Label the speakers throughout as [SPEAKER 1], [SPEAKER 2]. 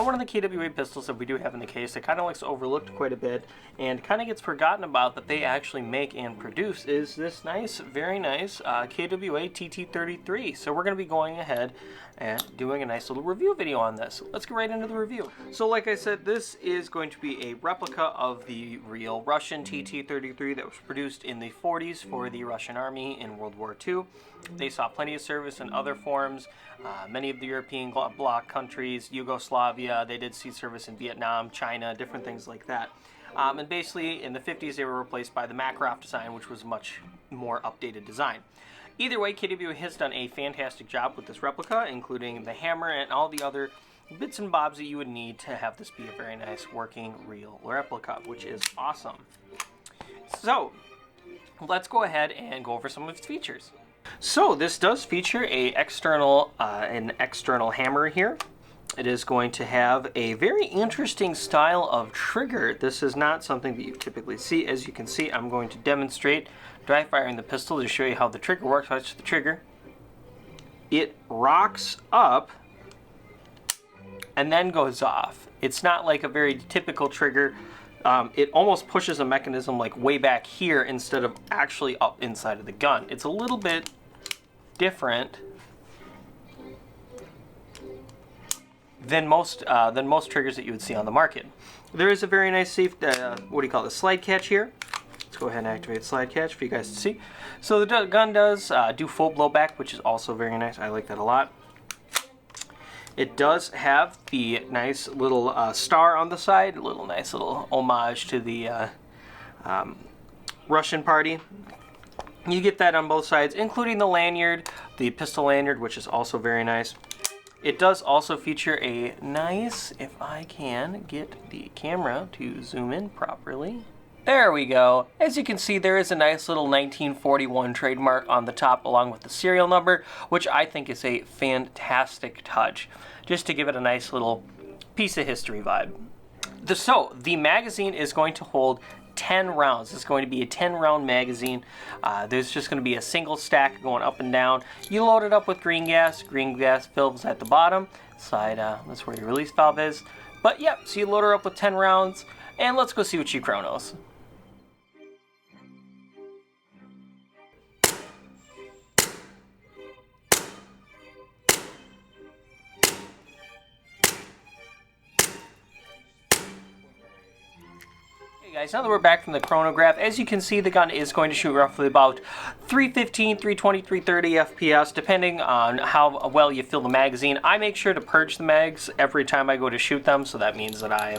[SPEAKER 1] Now, one of the KWA pistols that we do have in the case that kind of likes overlooked quite a bit and kind of gets forgotten about that they actually make and produce is this nice, very nice KWA TT-33. So we're going to be going ahead and doing a nice little review video on this. Let's get right into the review. So like I said, this is going to be a replica of the real Russian TT-33 that was produced in the 40s for the Russian army in World War II. They saw plenty of service in other forms. Many of the European bloc countries, Yugoslavia, they did see service in Vietnam, China, different things like that. And basically, in the 50s, they were replaced by the Makarov design, which was a much more updated design. Either way, KWA has done a fantastic job with this replica, including the hammer and all the other bits and bobs that you would need to have this be a very nice working real replica, which is awesome. So, let's go ahead and go over some of its features. So, this does feature an external hammer here. It is going to have a very interesting style of trigger. This is not something that you typically see. As you can see, I'm going to demonstrate dry firing the pistol to show you how the trigger works. Touch the trigger. It rocks up and then goes off. It's not like a very typical trigger. It almost pushes a mechanism like way back here instead of actually up inside of the gun. It's a little bit different than most triggers that you would see on the market. There is a very nice safe, slide catch here. Let's go ahead and activate slide catch for you guys to see. So the gun does do full blowback, which is also very nice. I like that a lot. It does have the nice little star on the side, a nice little homage to the Russian party. You get that on both sides, including the lanyard, the pistol lanyard, which is also very nice. It does also feature a nice, if I can get the camera to zoom in properly. There we go. As you can see, there is a nice little 1941 trademark on the top along with the serial number, which I think is a fantastic touch, just to give it a nice little piece of history vibe. So, the magazine is going to hold 10 rounds. It's going to be a 10-round magazine. There's just going to be a single stack going up and down. You load it up with green gas. Green gas fills at the bottom side. That's where your release valve is. But yep, so you load her up with 10 rounds, and let's go see what she chronos. Guys, now that we're back from the chronograph, as you can see, the gun is going to shoot roughly about 315, 320, 330 FPS, depending on how well you fill the magazine. I make sure to purge the mags every time I go to shoot them, so that means that I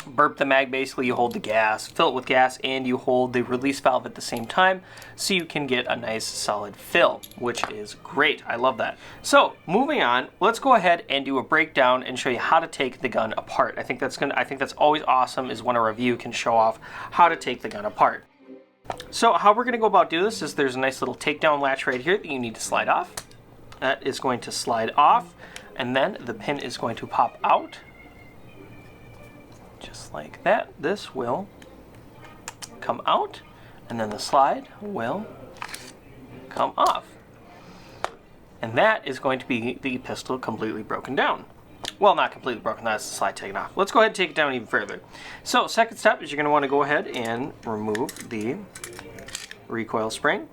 [SPEAKER 1] burp the mag. Basically, you hold the gas, fill it with gas, and you hold the release valve at the same time, so you can get a nice solid fill, which is great. I love that. So, moving on, let's go ahead and do a breakdown and show you how to take the gun apart. I think that's always awesome, is when a review can show off how to take the gun apart. So, how we're going to go about doing this is there's a nice little takedown latch right here that you need to slide off. That is going to slide off, and then the pin is going to pop out. Just like that. This will come out, and then the slide will come off. And that is going to be the pistol completely broken down. Well, not completely broken, that's the slide taken off. Let's go ahead and take it down even further. So, second step is you're going to want to go ahead and remove the recoil spring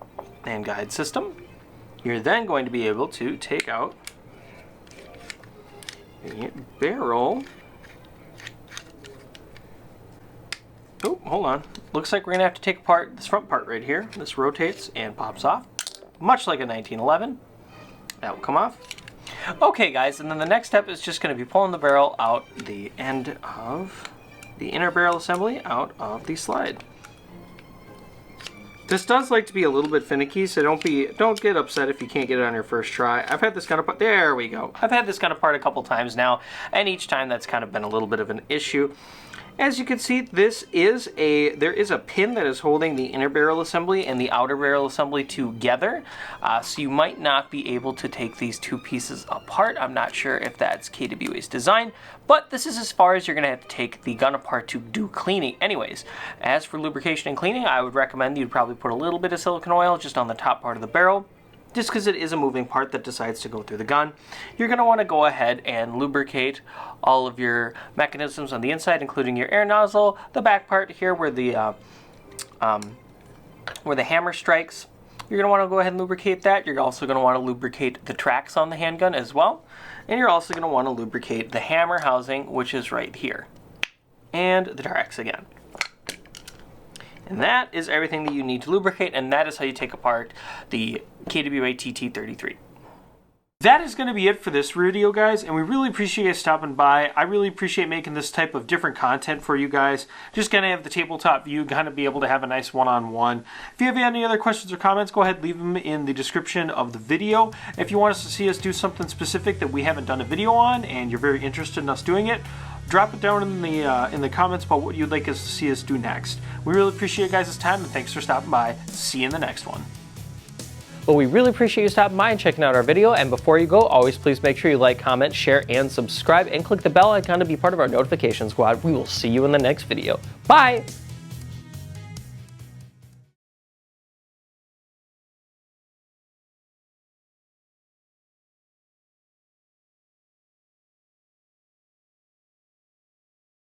[SPEAKER 1] and guide system. You're then going to be able to take out the barrel. Oh, hold on. Looks like we're going to have to take apart this front part right here. This rotates and pops off, much like a 1911. That will come off. Okay, guys, and then the next step is just going to be pulling the barrel out the end of the inner barrel assembly out of the slide. This does like to be a little bit finicky, so don't get upset if you can't get it on your first try. I've had this gun apart. There we go. I've had this gun apart a couple times now, and each time that's kind of been a little bit of an issue. As you can see, there is a pin that is holding the inner barrel assembly and the outer barrel assembly together, so you might not be able to take these two pieces apart. I'm not sure if that's KWA's design, but this is as far as you're going to have to take the gun apart to do cleaning anyways. As for lubrication and cleaning, I would recommend you'd probably put a little bit of silicone oil just on the top part of the barrel. just because it is a moving part that decides to go through the gun. You're going to want to go ahead and lubricate all of your mechanisms on the inside, including your air nozzle, the back part here where the hammer strikes. You're going to want to go ahead and lubricate that. You're also going to want to lubricate the tracks on the handgun as well. And you're also going to want to lubricate the hammer housing, which is right here. And the tracks again. And that is everything that you need to lubricate, and that is how you take apart the KWA TT-33. That is going to be it for this video, guys, and we really appreciate you stopping by. I really appreciate making this type of different content for you guys. Just kind of have the tabletop view, kind of be able to have a nice one-on-one. If you have any other questions or comments, go ahead and leave them in the description of the video. If you want us to see us do something specific that we haven't done a video on and you're very interested in us doing it, drop it down in the comments about what you'd like us to see us do next. We really appreciate you guys' time, and thanks for stopping by. See you in the next one. Well, we really appreciate you stopping by and checking out our video, and before you go, always please make sure you like, comment, share, and subscribe, and click the bell icon to be part of our notification squad. We will see you in the next video. Bye!